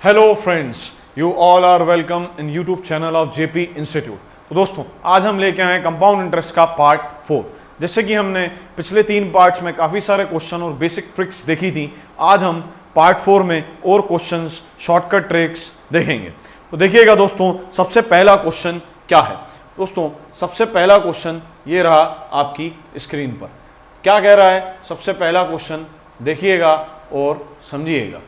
Hello friends, you all are welcome in YouTube channel of JP institute. तो दोस्तों, आज हम लेके आए कंपाउंड इंटरेस्ट का पार्ट 4। जैसे कि हमने पिछले 3 पार्ट्स में काफ़ी सारे क्वेश्चन और बेसिक ट्रिक्स देखी थी, आज हम पार्ट 4 में और क्वेश्चंस, शॉर्टकट ट्रिक्स देखेंगे। तो देखिएगा दोस्तों, सबसे पहला क्वेश्चन क्या है। दोस्तों, सबसे पहला क्वेश्चन ये रहा आपकी स्क्रीन पर। क्या कह रहा है सबसे पहला क्वेश्चन, देखिएगा और समझिएगा।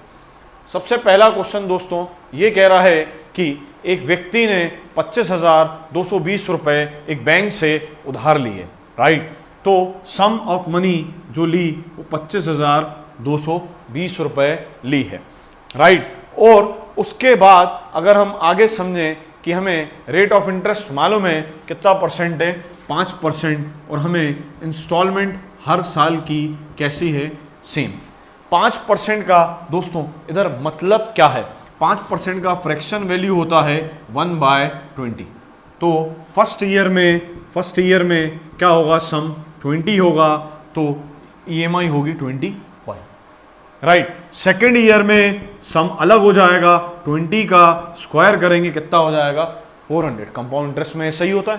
सबसे पहला क्वेश्चन दोस्तों ये कह रहा है कि एक व्यक्ति ने 25,220 रुपए एक बैंक से उधार लिए, राइट। तो सम ऑफ मनी जो ली वो 25,220 रुपए ली है, राइट। और उसके बाद अगर हम आगे समझें कि हमें रेट ऑफ इंटरेस्ट मालूम है कितना परसेंट है, 5%, और हमें इंस्टॉलमेंट हर साल की कैसी है, सेम। 5% का दोस्तों इधर मतलब क्या है, 5% का फ्रैक्शन वैल्यू होता है 1/20। तो फर्स्ट ईयर में क्या होगा, सम 20 होगा, तो EMI होगी 21, राइट। सेकेंड ईयर में सम अलग हो जाएगा, 20 का स्क्वायर करेंगे कितना हो जाएगा, 400। कंपाउंड इंटरेस्ट में ऐसा ही होता है,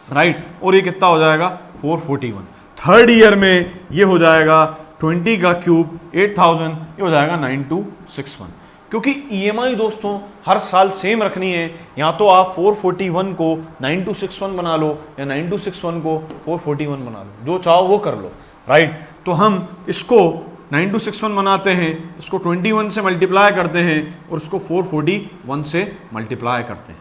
राइट। और ये कितना हो जाएगा, 441। थर्ड ईयर में ये हो जाएगा 20 का क्यूब 8000, ये हो जाएगा 9261। क्योंकि EMI दोस्तों हर साल सेम रखनी है, या तो आप 441 को 9261 बना लो या 9261 को 441 बना लो, जो चाहो वो कर लो, राइट। तो हम इसको 9261 बनाते हैं, इसको 21 से मल्टीप्लाई करते हैं और इसको 441 से मल्टीप्लाई करते हैं।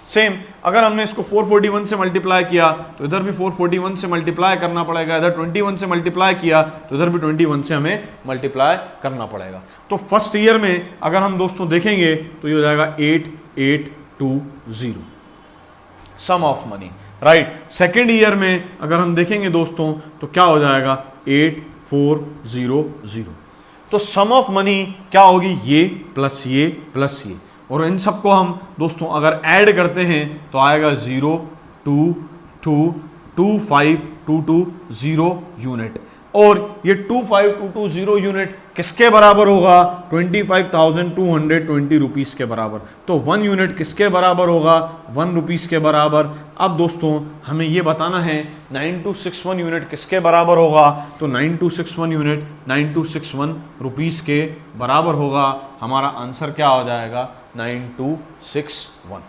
सेम अगर हमने इसको 441 से मल्टीप्लाई किया तो इधर भी 441 से मल्टीप्लाई करना पड़ेगा, इधर 21 से मल्टीप्लाई किया तो इधर भी 21 से हमें मल्टीप्लाई करना पड़ेगा। तो फर्स्ट ईयर में अगर हम दोस्तों देखेंगे तो ये हो जाएगा 8820 sum of money, right. Second year में अगर हम देखेंगे दोस्तों तो क्या हो जाएगा 8400। तो सम ऑफ मनी क्या होगी, ये प्लस ये प्लस ये, और इन सबको हम दोस्तों अगर ऐड करते हैं तो आएगा 0222522 यूनिट। और ये 25220 यूनिट किसके बराबर होगा, 25,220 रुपीस के बराबर। तो 1 यूनिट किसके बराबर होगा, 1 रुपीस के बराबर। अब दोस्तों हमें ये बताना है 9261 यूनिट किसके बराबर होगा, तो 9261 यूनिट 9261 रुपीस के बराबर होगा। हमारा आंसर क्या हो जाएगा, 9261,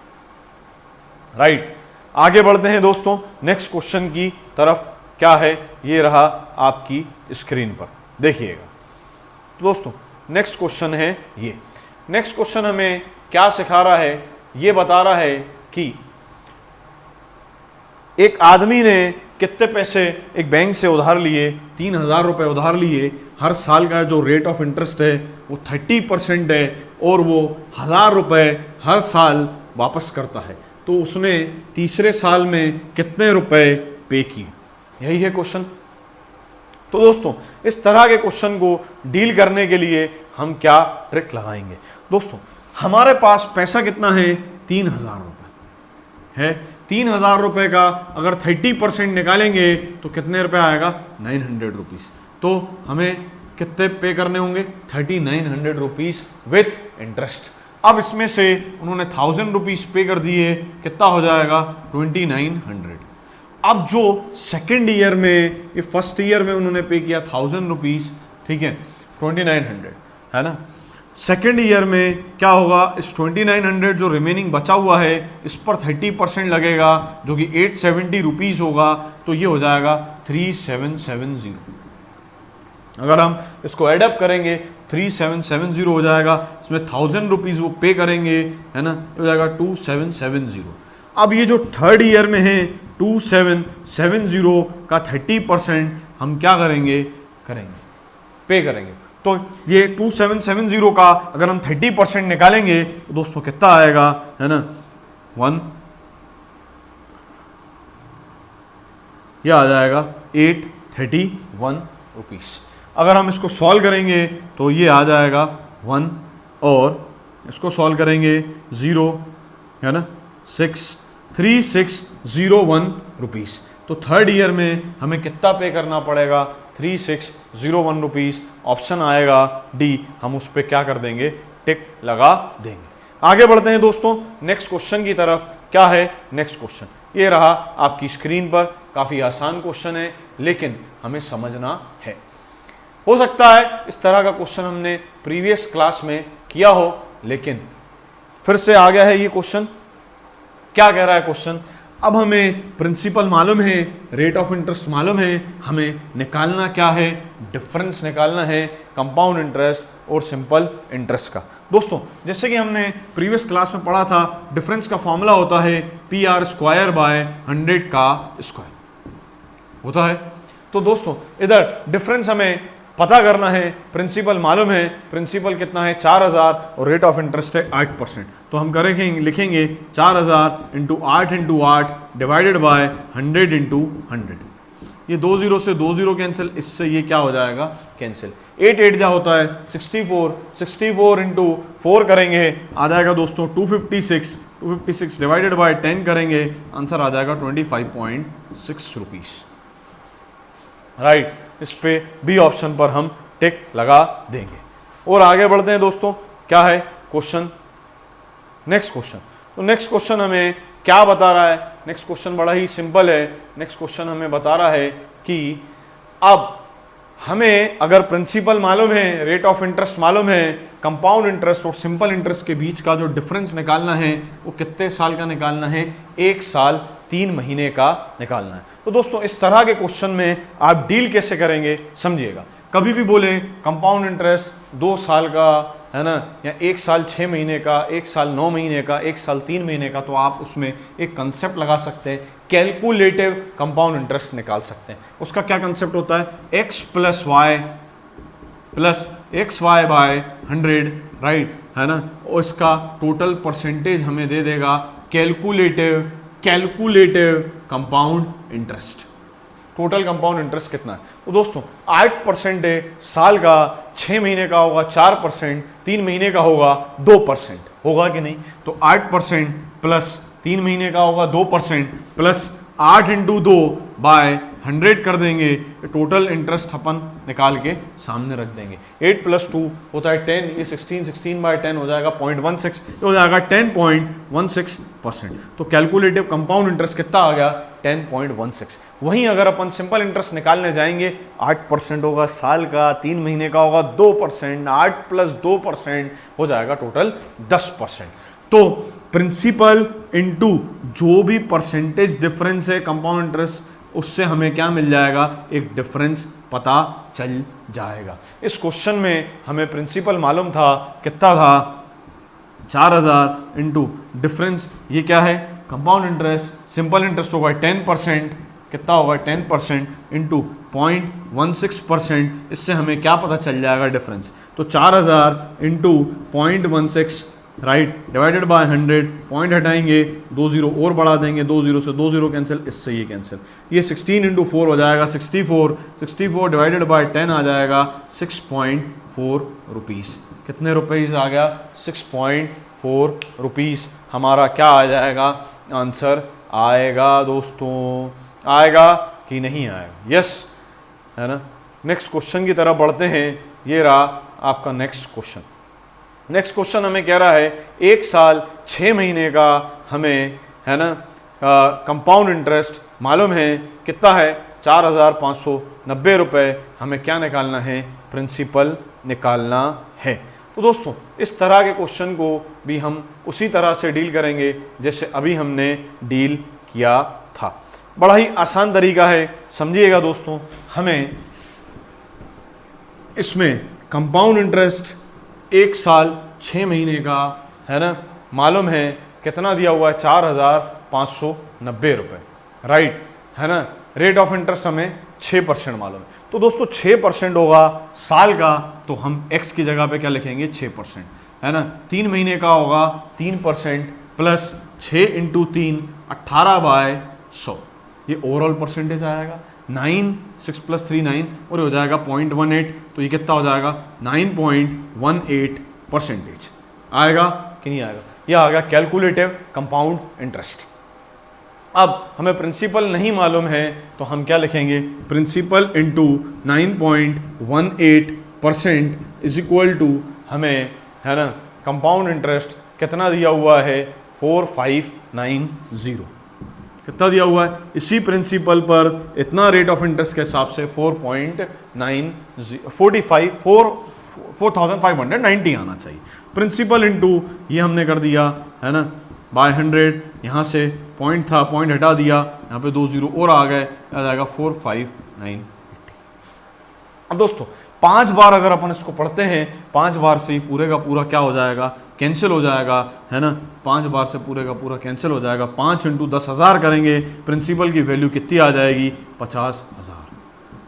राइट। आगे बढ़ते हैं दोस्तों नेक्स्ट क्वेश्चन की तरफ। क्या है, ये रहा आपकी स्क्रीन पर, देखिएगा। तो दोस्तों नेक्स्ट क्वेश्चन है ये। नेक्स्ट क्वेश्चन हमें क्या सिखा रहा है, ये बता रहा है कि एक आदमी ने कितने पैसे एक बैंक से उधार लिए, 3000 रुपये उधार लिए। हर साल का जो रेट ऑफ इंटरेस्ट है वो 30% है, और वो 1000 रुपये हर साल वापस करता है। तो उसने तीसरे साल में कितने रुपए पे किए, यही है क्वेश्चन। तो दोस्तों इस तरह के क्वेश्चन को डील करने के लिए हम क्या ट्रिक लगाएंगे। दोस्तों हमारे पास पैसा कितना है, 3000 रुपये है। 3000 रुपये का अगर 30% निकालेंगे तो कितने रुपए आएगा, 900 रुपीज़। तो हमें कितने पे करने होंगे, 3900 रुपीज़ विथ इंटरेस्ट। अब इसमें से उन्होंने 1000 रुपीज़ पे कर दिए, कितना हो जाएगा, 2900। अब जो सेकेंड ईयर में, ये फर्स्ट ईयर में उन्होंने पे किया 1000 रुपीज़, ठीक है, 2900 है ना। सेकेंड ईयर में क्या होगा, इस 2900 जो रिमेनिंग बचा हुआ है इस पर 30% लगेगा, जो कि 870 रुपीज़ होगा। तो ये हो जाएगा 3770। अगर हम इसको एडअप करेंगे 3770 हो जाएगा, इसमें 1000 रुपीज़ वो पे करेंगे, है ना, हो जाएगा 2770। अब ये जो थर्ड ईयर में है 2770 का 30% हम क्या करेंगे, पे करेंगे। तो ये 2770 का अगर हम 30% निकालेंगे तो दोस्तों कितना आएगा, है ना, 1, यह आ जाएगा 831 रुपीज़। अगर हम इसको सॉल्व करेंगे तो ये आ जाएगा 1, और इसको सॉल्व करेंगे 0, है ना, 3601 रुपीज़। तो थर्ड ईयर में हमें कितना पे करना पड़ेगा, 3601 रुपीज़। ऑप्शन आएगा डी, हम उस पर क्या कर देंगे, टिक लगा देंगे। आगे बढ़ते हैं दोस्तों नेक्स्ट क्वेश्चन की तरफ। क्या है नेक्स्ट क्वेश्चन? ये रहा आपकी स्क्रीन पर। काफी आसान क्वेश्चन है लेकिन हमें समझना है। हो सकता है इस तरह का क्वेश्चन हमने प्रीवियस क्लास में किया हो, लेकिन फिर से आ गया है ये क्वेश्चन। क्या कह रहा है क्वेश्चन? अब हमें प्रिंसिपल मालूम है, रेट ऑफ इंटरेस्ट मालूम है, हमें निकालना क्या है? डिफरेंस निकालना है कंपाउंड इंटरेस्ट और सिंपल इंटरेस्ट का। दोस्तों जैसे कि हमने प्रीवियस क्लास में पढ़ा था, डिफरेंस का फॉर्मूला होता है पी आर स्क्वायर बाय 100 का स्क्वायर होता है। तो दोस्तों इधर डिफरेंस हमें पता करना है, प्रिंसिपल मालूम है, प्रिंसिपल कितना है 4000 और रेट ऑफ इंटरेस्ट है 8%। तो हम करेंगे लिखेंगे 4000 इंटू 8 डिवाइडेड बाय 100 इंटू 100। ये 2 जीरो से 2 जीरो कैंसिल, इससे ये क्या हो जाएगा? कैंसिल। 8 8 क्या होता है 64 इंटू 4 करेंगे आ जाएगा दोस्तों 256 डिवाइडेड बाय 10 करेंगे, आंसर आ जाएगा 25.6 रुपीस। राइट, इस पे बी ऑप्शन पर हम टिक लगा देंगे। और आगे बढ़ते हैं दोस्तों। क्या है क्वेश्चन? Next question. तो नेक्स्ट क्वेश्चन हमें क्या बता रहा है? नेक्स्ट क्वेश्चन बड़ा ही सिंपल है। नेक्स्ट क्वेश्चन हमें बता रहा है कि अब हमें अगर प्रिंसिपल मालूम है, रेट ऑफ इंटरेस्ट मालूम है, कंपाउंड इंटरेस्ट और सिंपल इंटरेस्ट के बीच का जो डिफरेंस निकालना है वो कितने साल का निकालना है? 1 साल 3 महीने का निकालना है। तो दोस्तों इस तरह के क्वेश्चन में आप डील कैसे करेंगे समझिएगा। कभी भी बोले कंपाउंड इंटरेस्ट 2 साल का है ना, या 1 साल 6 महीने का, 1 साल 9 महीने का, 1 साल 3 महीने का, तो आप उसमें एक कंसेप्ट लगा सकते हैं, कैलकुलेटिव कंपाउंड इंटरेस्ट निकाल सकते हैं। उसका क्या कंसेप्ट होता है? x plus Y by 100, right है ना, और इसका टोटल परसेंटेज हमें दे देगा calculative compound interest. Total compound interest कितना है? तो दोस्तों 8% है साल का, 6 महीने का होगा 4%, 3 महीने का होगा 2%, होगा कि नहीं? तो 8% प्लस 3 महीने का होगा 2% प्लस 8 इंटू 2 बाय 100 कर देंगे, टोटल इंटरेस्ट अपन निकाल के सामने रख देंगे। 8 प्लस 2 होता है 10, ये 16 बाय 10 हो जाएगा 0.16, ये हो जाएगा 10.16%। तो कैलकुलेटिव कंपाउंड इंटरेस्ट कितना आ गया? 10.16। वहीं अगर अपन सिंपल इंटरेस्ट निकालने जाएंगे, 8% होगा साल का, 3 महीने का होगा 2%, 8 प्लस 2% हो जाएगा टोटल 10%। तो प्रिंसिपल इनटू जो भी परसेंटेज डिफरेंस है कंपाउंड इंटरेस्ट, उससे हमें क्या मिल जाएगा? एक डिफरेंस पता चल जाएगा। इस क्वेश्चन में हमें प्रिंसिपल मालूम था, कितना था? 4000 इंटू डिफरेंस, ये क्या है? Compound interest. सिंपल इंटरेस्ट होगा 10%, कितना होगा? 10% इंटू 0.16%, इससे हमें क्या पता चल जाएगा? डिफरेंस। तो 4000 into 0.16, right, divided by 100, point हटाएंगे, 2 जीरो और बढ़ा देंगे, 2 जीरो से 2 जीरो कैंसिल, इससे ये कैंसिल। ये 16 इंटू 4 हो जाएगा 64 डिवाइडेड बाय 10 आ जाएगा 6.4 रुपीस। कितने रुपीस आ गया? 6.4 रुपीस हमारा क्या आ जाएगा? आंसर आएगा दोस्तों, आएगा कि नहीं आएगा? यस है ना। नेक्स्ट क्वेश्चन की तरफ बढ़ते हैं। ये रहा आपका नेक्स्ट क्वेश्चन। नेक्स्ट क्वेश्चन हमें कह रहा है 1 साल 6 महीने का हमें है ना कंपाउंड इंटरेस्ट मालूम है, कितना है? 4590 रुपये। हमें क्या निकालना है? प्रिंसिपल निकालना है। तो दोस्तों इस तरह के क्वेश्चन को भी हम उसी तरह से डील करेंगे जैसे अभी हमने डील किया था। बड़ा ही आसान तरीका है, समझिएगा दोस्तों। हमें इसमें कंपाउंड इंटरेस्ट 1 साल 6 महीने का है ना मालूम है, कितना दिया हुआ है? 4590 रुपये, राइट है ना। रेट ऑफ इंटरेस्ट हमें 6% मालूम है। तो दोस्तों 6% होगा साल का, तो हम x की जगह पे क्या लिखेंगे? 6% है ना। 3 महीने का होगा 3% प्लस 6 इंटू 3 18/100, ये ओवरऑल परसेंटेज आएगा। 9 6 प्लस 3 9 और हो जाएगा 0.18, तो ये कितना हो जाएगा? 9.18% आएगा कि नहीं आएगा? यह आ गया कैलकुलेटिव कंपाउंड इंटरेस्ट। अब हमें प्रिंसिपल नहीं मालूम है तो हम क्या लिखेंगे? Principal into 9.18% is equal to, हमें है ना कंपाउंड इंटरेस्ट कितना दिया हुआ है 4590। कितना दिया हुआ है? इसी प्रिंसिपल पर इतना रेट ऑफ इंटरेस्ट के हिसाब से 4590 आना चाहिए। प्रिंसिपल इनटू ये हमने कर दिया है ना बाय 100, यहाँ से पॉइंट था, पॉइंट हटा दिया, यहाँ पे 2 जीरो और आ गए, आ जाएगा 45980। अब दोस्तों 5 बार अगर अपन इसको पढ़ते हैं, 5 बार से ही पूरे का पूरा क्या हो जाएगा, कैंसिल हो जाएगा, है ना। 5 बार से पूरे का पूरा कैंसिल हो जाएगा। 5 इंटू 10,000 करेंगे, प्रिंसिपल की वैल्यू कितनी आ जाएगी 50,000।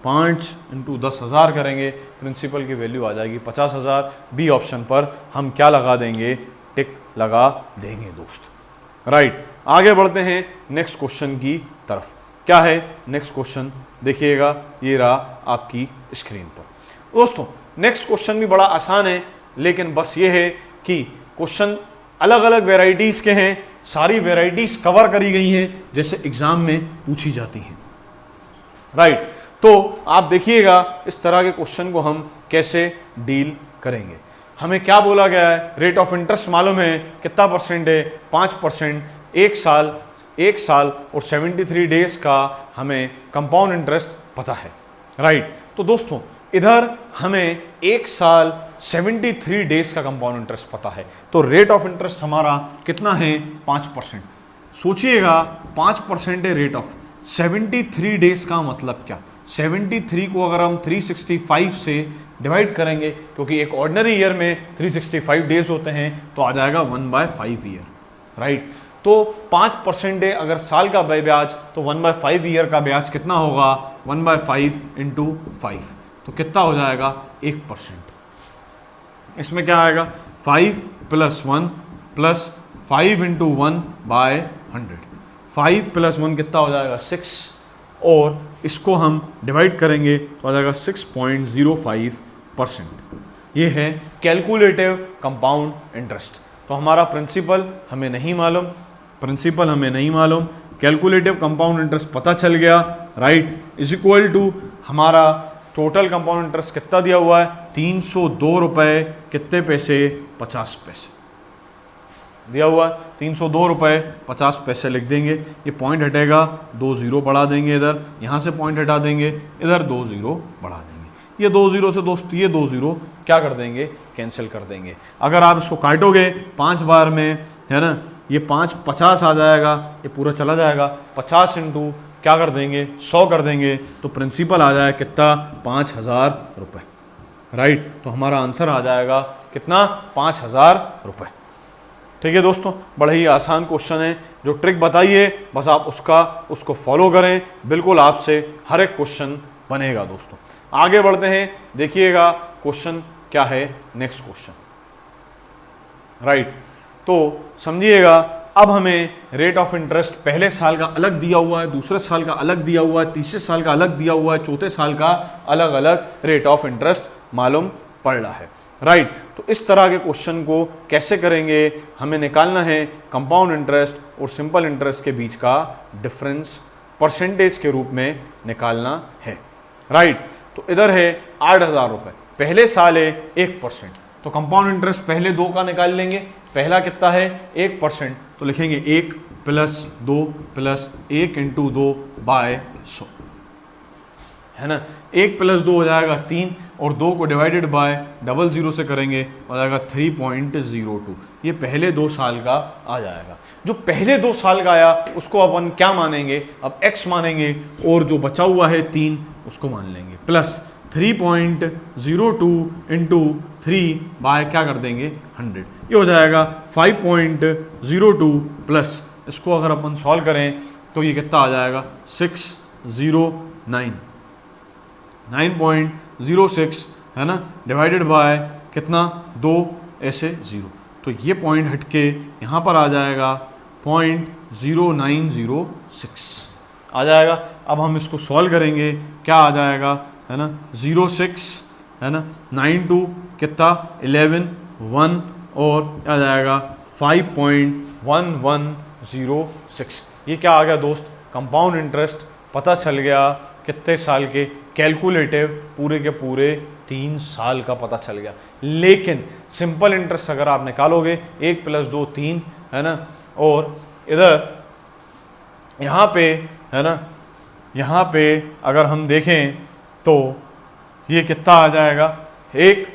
5 इंटू 10,000 करेंगे, प्रिंसिपल की वैल्यू आ जाएगी 50,000। बी ऑप्शन पर हम क्या लगा देंगे, टिक लगा देंगे दोस्त। राइट, आगे बढ़ते हैं नेक्स्ट क्वेश्चन की तरफ। क्या है नेक्स्ट क्वेश्चन, देखिएगा, ये रहा आपकी स्क्रीन पर। दोस्तों नेक्स्ट क्वेश्चन भी बड़ा आसान है, लेकिन बस ये है कि क्वेश्चन अलग अलग वेराइटीज के हैं, सारी वेराइटीज कवर करी गई हैं जैसे एग्जाम में पूछी जाती हैं। राइट, तो आप देखिएगा इस तरह के क्वेश्चन को हम कैसे डील करेंगे। हमें क्या बोला गया है, रेट ऑफ इंटरेस्ट मालूम है कितना परसेंट है, 5%। एक साल और 73 डेज का हमें कंपाउंड इंटरेस्ट पता है। राइट, तो दोस्तों इधर हमें 1 साल 73 डेज का कंपाउंड इंटरेस्ट पता है, तो रेट ऑफ इंटरेस्ट हमारा कितना है 5%। सोचिएगा 5% है रेट ऑफ 73 डेज का मतलब क्या, 73 को अगर हम 365 से डिवाइड करेंगे, क्योंकि एक ऑर्डिनरी ईयर में 365 डेज होते हैं, तो आ जाएगा 1/5 ईयर। राइट, तो 5% है अगर साल का ब्याज, तो 1/5 ईयर का ब्याज कितना होगा, 1/5 इंटू 5, तो कितना हो जाएगा 1%। इसमें क्या आएगा 5 + 1 + 5 इंटू 1/100, 5 + 1 कितना हो जाएगा 6, और इसको हम डिवाइड करेंगे तो आ जाएगा 6.05%। ये है कैलकुलेटिव कंपाउंड इंटरेस्ट। तो हमारा प्रिंसिपल हमें नहीं मालूम, कैलकुलेटिव कंपाउंड इंटरेस्ट पता चल गया। राइट, इज इक्वल टू हमारा टोटल कंपाउंड इंटरेस्ट कितना दिया हुआ है 302 रुपये कितने पैसे 50 पैसे दिया हुआ है, 302 रुपये 50 पैसे लिख देंगे। ये पॉइंट हटेगा, 2 जीरो बढ़ा देंगे, इधर यहाँ से पॉइंट हटा देंगे, इधर 2 जीरो बढ़ा देंगे। ये 2 जीरो से दोस्त ये 2 जीरो क्या कर देंगे, कैंसिल कर देंगे। अगर आप इसको काटोगे 5 बार में, है ना, ये 5 50 आ जाएगा, ये पूरा चला जाएगा, 50 इंटू क्या कर देंगे 100 कर देंगे, तो प्रिंसिपल आ जाएगा कितना 5,000 रुपये। राइट, तो हमारा आंसर आ जाएगा कितना 5,000 रुपये। ठीक है दोस्तों, बड़ा ही आसान क्वेश्चन है, जो ट्रिक बताइए बस आप उसको फॉलो करें, बिल्कुल आपसे हर एक क्वेश्चन बनेगा दोस्तों। आगे बढ़ते हैं, देखिएगा क्वेश्चन क्या है नेक्स्ट क्वेश्चन। राइट, तो समझिएगा, अब हमें रेट ऑफ इंटरेस्ट पहले साल का अलग दिया हुआ है, दूसरे साल का अलग दिया हुआ है, तीसरे साल का अलग दिया हुआ है, चौथे साल का अलग अलग रेट ऑफ इंटरेस्ट मालूम पड़ रहा है। राइट, तो इस तरह के क्वेश्चन को कैसे करेंगे, हमें निकालना है कंपाउंड इंटरेस्ट और सिंपल इंटरेस्ट के बीच का डिफरेंस परसेंटेज के रूप में निकालना है। राइट, तो इधर है 8,000 रुपये, पहले साल है 1%, तो कंपाउंड इंटरेस्ट पहले 2 का निकाल लेंगे। पहला कितना है 1%, तो लिखेंगे 1 + 2 + 1 इंटू 2/100, है ना। 1 + 2 हो जाएगा 3, और 2 को डिवाइडेड बाय 00 से करेंगे हो जाएगा 3.02। ये पहले 2 साल का आ जाएगा। जो पहले 2 साल का आया उसको अपन क्या मानेंगे, अब x मानेंगे, और जो बचा हुआ है 3 उसको मान लेंगे, प्लस 3.02 इंटू 3 बाय क्या कर देंगे 100, ये हो जाएगा 5.02 प्लस, इसको अगर अपन सॉल्व करें तो ये कितना आ जाएगा 9.06, है ना, डिवाइडेड बाय कितना 2 ऐसे 0, तो ये पॉइंट हटके यहाँ पर आ जाएगा 0.0906 आ जाएगा। अब हम इसको सॉल्व करेंगे, क्या आ जाएगा, है ना, 06, है ना, 92 कितना 11 1, और आ जाएगा 5.1106। ये क्या आ गया दोस्त, कंपाउंड इंटरेस्ट पता चल गया कितने साल के कैलकुलेटिव पूरे के पूरे 3 साल का पता चल गया। लेकिन सिंपल इंटरेस्ट अगर आप निकालोगे 1 + 2 3 है ना, और इधर यहाँ पे है ना, यहाँ पे अगर हम देखें तो ये कितना आ जाएगा, 1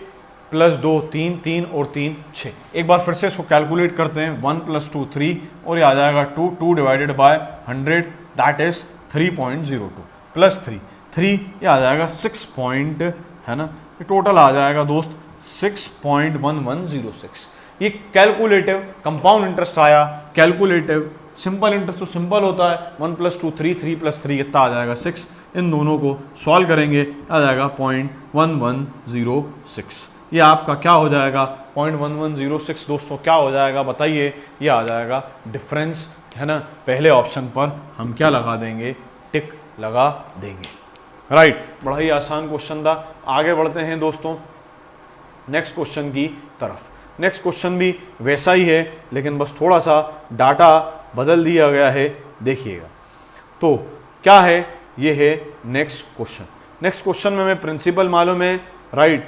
+ 2 3, 3 और 3 6। एक बार फिर से इसको कैलकुलेट करते हैं, 1 + 2 3 और ये आ जाएगा 2, 2 / 100 दैट इज 3.02 + 3 3 ये आ जाएगा 6 पॉइंट है ना, ये टोटल आ जाएगा दोस्त 6.1106। ये कैलकुलेटिव कंपाउंड इंटरेस्ट आया। कैलकुलेटिव सिंपल इंटरेस्ट तो सिंपल होता है, 1 + 2 3, 3 + 3 कितना आ जाएगा 6। इन दोनों को सॉल्व करेंगे आ जाएगा 0.1106। ये आपका क्या हो जाएगा 0.1106 दोस्तों, क्या हो जाएगा बताइए, ये आ जाएगा डिफरेंस है ना। पहले ऑप्शन पर हम क्या लगा देंगे, टिक लगा देंगे। राइट, बड़ा ही आसान क्वेश्चन था। आगे बढ़ते हैं दोस्तों नेक्स्ट क्वेश्चन की तरफ। नेक्स्ट क्वेश्चन भी वैसा ही है, लेकिन बस थोड़ा सा डाटा बदल दिया गया है, देखिएगा। तो क्या है, ये है नेक्स्ट क्वेश्चन। नेक्स्ट क्वेश्चन में हमें प्रिंसिपल मालूम है, राइट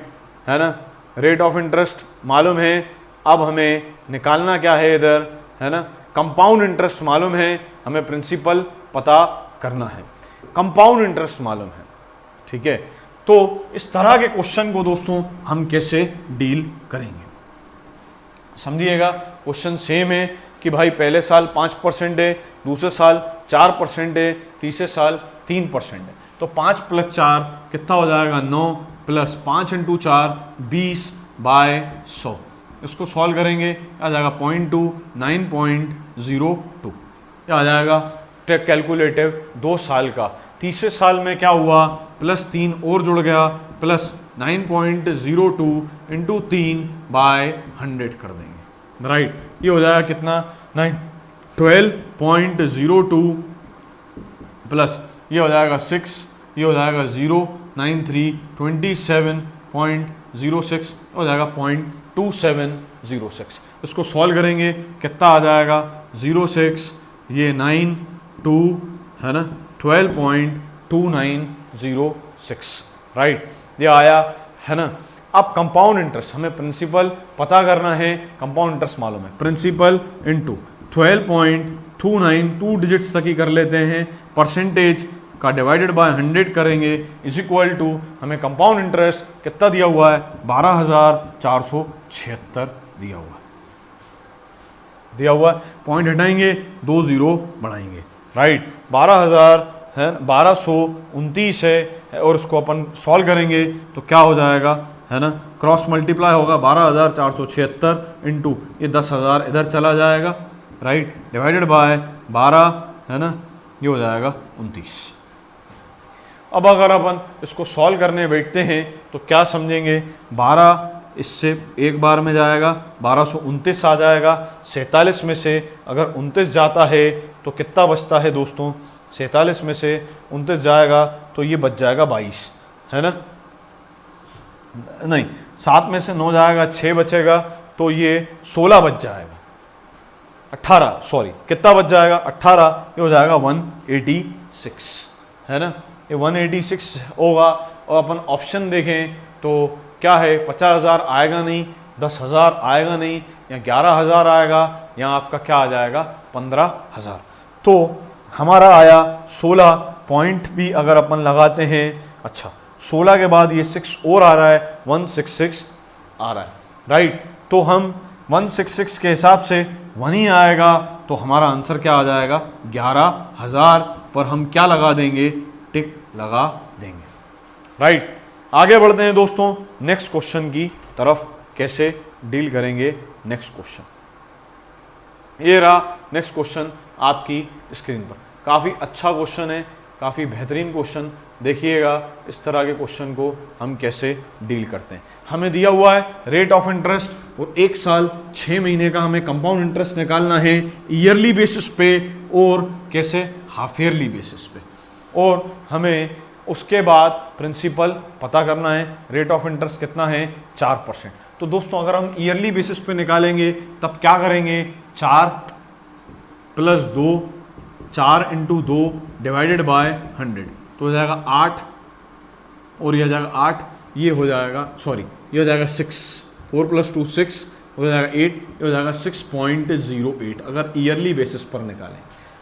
है ना, रेट ऑफ इंटरेस्ट मालूम है। अब हमें निकालना क्या है इधर है ना, कंपाउंड इंटरेस्ट मालूम है, हमें प्रिंसिपल पता करना है, कंपाउंड इंटरेस्ट मालूम है। ठीक है, तो इस तरह के क्वेश्चन को दोस्तों हम कैसे डील करेंगे, समझिएगा। क्वेश्चन सेम है कि भाई पहले साल 5% है, दूसरे साल 4% है, तीसरे साल 3% है। तो 5 + 4 कितना हो जाएगा 9 + 5 × 4 20/100। इसको सॉल्व करेंगे आ जाएगा 0.2 9.02। ये आ जाएगा कैलकुलेटिव 2 साल का। तीसरे साल में क्या हुआ, +3 और जुड़ गया, प्लस 9.02 × 3/100 कर देंगे। राइट, ये हो जाएगा कितना 12.02 प्लस ये हो जाएगा 6, ये हो जाएगा 0.93 27.06 हो जाएगा 0.2706। इसको सॉल्व करेंगे कितना आ जाएगा 06, ये 9 2 है ना 12.2906। राइट, ये आया है ना। अब कंपाउंड इंटरेस्ट हमें प्रिंसिपल पता करना है, कंपाउंड इंटरेस्ट मालूम है, प्रिंसिपल इंटू 12.29 2 डिजिट्स तक ही कर लेते हैं, परसेंटेज का डिवाइडेड बाय 100 करेंगे इज इक्वल टू हमें कंपाउंड इंटरेस्ट कितना दिया हुआ है 12,476 दिया हुआ है। पॉइंट हटाएंगे 2 0 बढ़ाएंगे। राइट, 12,000 है 1229 है और उसको अपन सॉल्व करेंगे तो क्या हो जाएगा है ना, क्रॉस मल्टीप्लाई होगा 12,476 इंटू ये 10,000 इधर चला जाएगा। राइट, डिवाइडेड बाय 12 है ना, ये हो जाएगा 29। अब अगर अपन इसको सॉल्व करने बैठते हैं तो क्या समझेंगे, 12 इससे एक बार में जाएगा 1229 आ जाएगा। 47 में से अगर 29 जाता है तो कितना बचता है दोस्तों, 47 में से 29 जाएगा तो ये बच जाएगा 22 है ना, नहीं 7 में से 9 जाएगा 6 बचेगा तो ये 16 बच जाएगा, 18 सॉरी कितना बच जाएगा 18, ये हो जाएगा 186 है ना, ये 186 होगा। और अपन ऑप्शन देखें तो क्या है 50,000 आएगा नहीं, 10,000 आएगा नहीं, या 11,000 आएगा, यहाँ आपका क्या आ जाएगा 15,000। तो हमारा आया 16 पॉइंट भी अगर अपन लगाते हैं, अच्छा 16 के बाद ये 6 और आ रहा है 166 आ रहा है। राइट, तो हम 166 के हिसाब से 1 ही आएगा तो हमारा आंसर क्या आ जाएगा 11,000 पर हम क्या लगा देंगे, टिक लगा देंगे। राइट, आगे बढ़ते हैं दोस्तों नेक्स्ट क्वेश्चन की तरफ, कैसे डील करेंगे नेक्स्ट क्वेश्चन। ये रहा नेक्स्ट क्वेश्चन आपकी स्क्रीन पर। काफ़ी अच्छा क्वेश्चन है, काफ़ी बेहतरीन क्वेश्चन। देखिएगा इस तरह के क्वेश्चन को हम कैसे डील करते हैं। हमें दिया हुआ है रेट ऑफ इंटरेस्ट और 1 साल 6 महीने का हमें कंपाउंड इंटरेस्ट निकालना है ईयरली बेसिस पे और कैसे हाफ ईयरली बेसिस पे, और हमें उसके बाद प्रिंसिपल पता करना है। रेट ऑफ इंटरेस्ट कितना है 4%। तो दोस्तों अगर हम ईयरली बेसिस पे निकालेंगे तब क्या करेंगे, 4 + 2 4 × 2 डिवाइडेड बाय 100 तो हो जाएगा 8 और ये हो जाएगा 8, ये हो जाएगा सॉरी ये हो जाएगा 6, 4 + 2 6 हो जाएगा 8, ये हो जाएगा 6.08 अगर ईयरली बेसिस पर निकालें।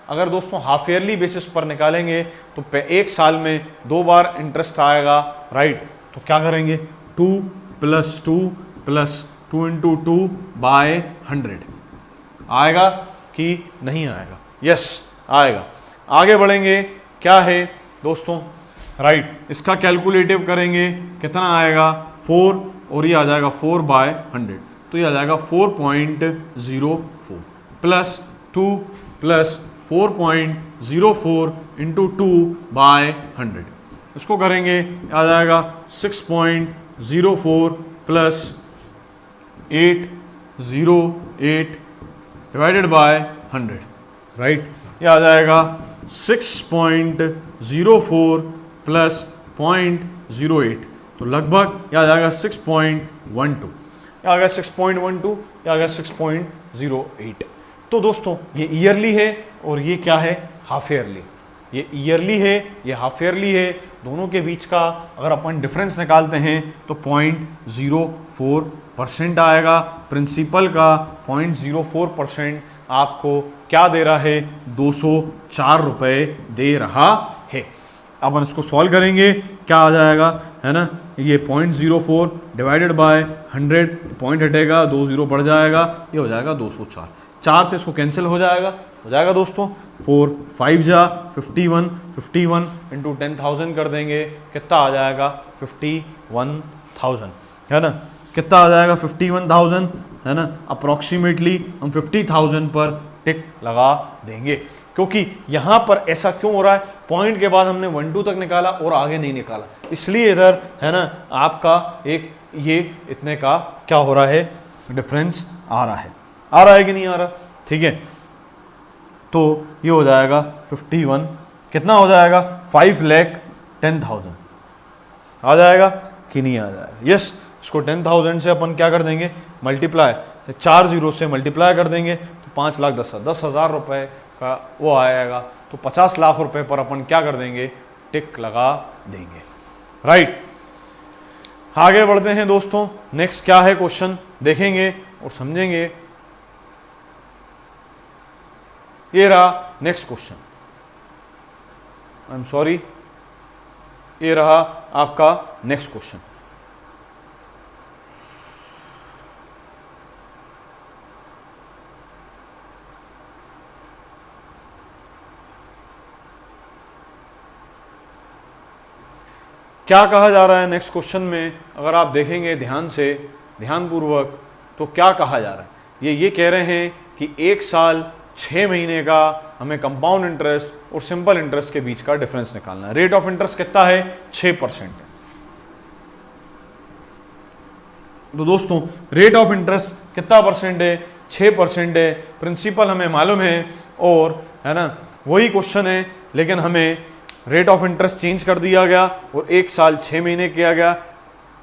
अगर दोस्तों हाफ ईयरली बेसिस पर निकालेंगे तो एक साल में 2 बार इंटरेस्ट आएगा, राइट। तो क्या करेंगे 2 + 2 + 2 × 2/100 आएगा कि नहीं आएगा? यस आएगा। आगे बढ़ेंगे, क्या है दोस्तों, राइट, इसका कैलकुलेटिव करेंगे, कितना आएगा 4 और ये आ जाएगा 4/100, तो ये आ जाएगा 4.04 + 2 + 4.04 × 2/100, इसको करेंगे आ जाएगा 6.04 + 808 / 100, राइट। ये आ जाएगा 6.04 + 0.08, तो लगभग ये आ जाएगा 6.12, ये आ गया 6.12, ये आ गया 6.08। तो दोस्तों ये ईयरली है और ये क्या है, हाफ ईयरली। ये ईयरली है, ये हाफ ईयरली है, दोनों के बीच का अगर अपन डिफरेंस निकालते हैं तो 0.04% आएगा। प्रिंसिपल का 0.04% आपको क्या दे रहा है, 204 रुपये दे रहा है। अब हम इसको सॉल्व करेंगे, क्या आ जाएगा, है ना, ये 0.04 / 100, पॉइंट हटेगा, 2 0 बढ़ जाएगा, ये हो जाएगा 204। 4 से इसको कैंसिल हो जाएगा दोस्तों, 4 5 जा 51, 51 × 10,000 कर देंगे, कितना आ जाएगा 51,000, है ना, कितना आ जाएगा 51,000, है ना। अप्रॉक्सीमेटली हम 50,000 पर टिक लगा देंगे, क्योंकि यहाँ पर ऐसा क्यों हो रहा है, पॉइंट के बाद हमने 1 2 तक निकाला और आगे नहीं निकाला, इसलिए इधर, है ना, आपका एक ये इतने का क्या हो रहा है, डिफरेंस आ रहा है कि नहीं आ रहा, ठीक है। तो ये हो जाएगा 51, कितना हो जाएगा 5,10,000 आ जाएगा कि नहीं आ जाएगा? यस, इसको 10,000 से अपन क्या कर देंगे, मल्टीप्लाई, 4 0 से मल्टीप्लाई कर देंगे तो 5,10,000 रुपये का वो आएगा, तो 50 लाख रुपए पर अपन क्या कर देंगे, टिक लगा देंगे, राइट। आगे बढ़ते हैं दोस्तों, नेक्स्ट क्या है क्वेश्चन देखेंगे और समझेंगे। ये रहा next question, I am sorry, ये रहा आपका नेक्स्ट क्वेश्चन। क्या कहा जा रहा है नेक्स्ट क्वेश्चन में, अगर आप देखेंगे ध्यानपूर्वक, तो क्या कहा जा रहा है, ये कह रहे हैं कि 1 साल 6 महीने का हमें कंपाउंड इंटरेस्ट और सिंपल इंटरेस्ट के बीच का डिफरेंस निकालना है। रेट ऑफ इंटरेस्ट कितना है, 6% है। तो दोस्तों रेट ऑफ इंटरेस्ट कितना परसेंट है, 6% है। प्रिंसिपल हमें मालूम है, और है ना वही क्वेश्चन है, लेकिन हमें रेट ऑफ इंटरेस्ट चेंज कर दिया गया और 1 साल 6 महीने किया गया।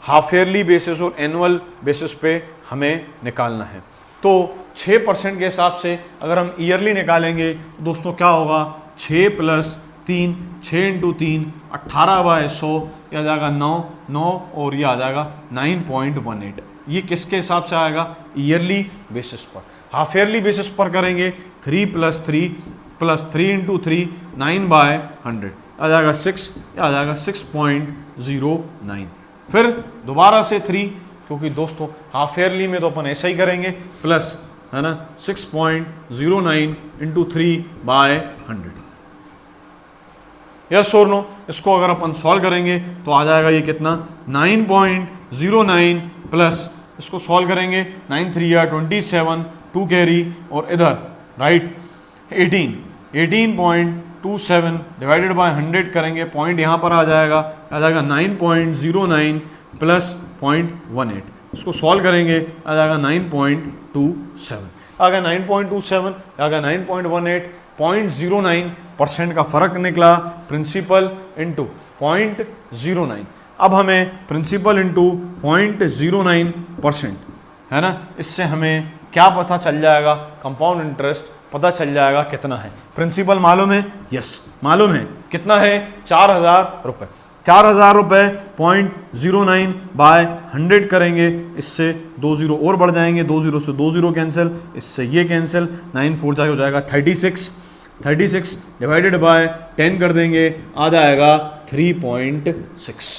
हाफ ईयरली बेसिस और एनुअल बेसिस पे हमें निकालना है। तो 6% के हिसाब से अगर हम ईयरली निकालेंगे तो दोस्तों क्या होगा, 6 + 3, 6 × 3 18/100, यह आ जाएगा 9 और ये आ जाएगा 9.18। ये किसके हिसाब से आएगा, ईयरली बेसिस पर। हाफ ईयरली बेसिस पर करेंगे 3 + 3 + 3 × 3 9/100, आ जाएगा 6, आ जाएगा 6.09। फिर दोबारा से 3, क्योंकि दोस्तों हाफ ईयरली में तो अपन ऐसा ही करेंगे, प्लस, है ना, 6.09 × 3/100। यस और नो, इसको अगर अपन सॉल्व करेंगे तो आ जाएगा ये कितना, 9.09 प्लस, इसको सॉल्व करेंगे 9 3 या 27, 2 कैरी, और इधर राइट 18.27 डिवाइडेड बाय 100 करेंगे, पॉइंट यहाँ पर आ जाएगा 9.09 प्लस 0.18। इसको सॉल्व करेंगे आ जाएगा 9.27, आ गया 9.27, आ गया 9.18, 0.09% का फर्क निकला, प्रिंसिपल इंटू 0.09। अब हमें प्रिंसिपल इंटू 0.09%, है ना, इससे हमें क्या पता चल जाएगा, कंपाउंड इंटरेस्ट पता चल जाएगा कितना है। प्रिंसिपल मालूम है, यस मालूम है, कितना है, 4,000 रुपये। 4000 रुपये 0.09 बाय 100 करेंगे, इससे 2 जीरो और बढ़ जाएंगे, 2 जीरो से 2 जीरो कैंसिल, इससे ये कैंसिल, 9 4 जा हो जाएगा 36 डिवाइडेड बाय 10 कर देंगे, आ जाएगा 3.6।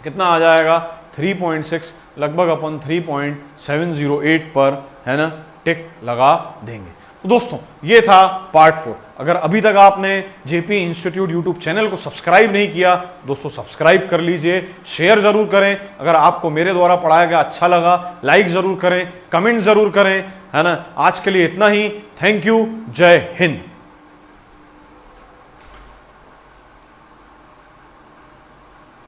कितना आ जाएगा? 3.6, लगभग अपन 3.708 पर, है ना, टिक लगा देंगे। तो दोस्तों ये था पार्ट 4। अगर अभी तक आपने जेपी इंस्टीट्यूट यूट्यूब चैनल को सब्सक्राइब नहीं किया, दोस्तों सब्सक्राइब कर लीजिए, शेयर जरूर करें। अगर आपको मेरे द्वारा पढ़ाया गया अच्छा लगा, लाइक जरूर करें, कमेंट जरूर करें, है ना। आज के लिए इतना ही। Thank you. जय हिंद।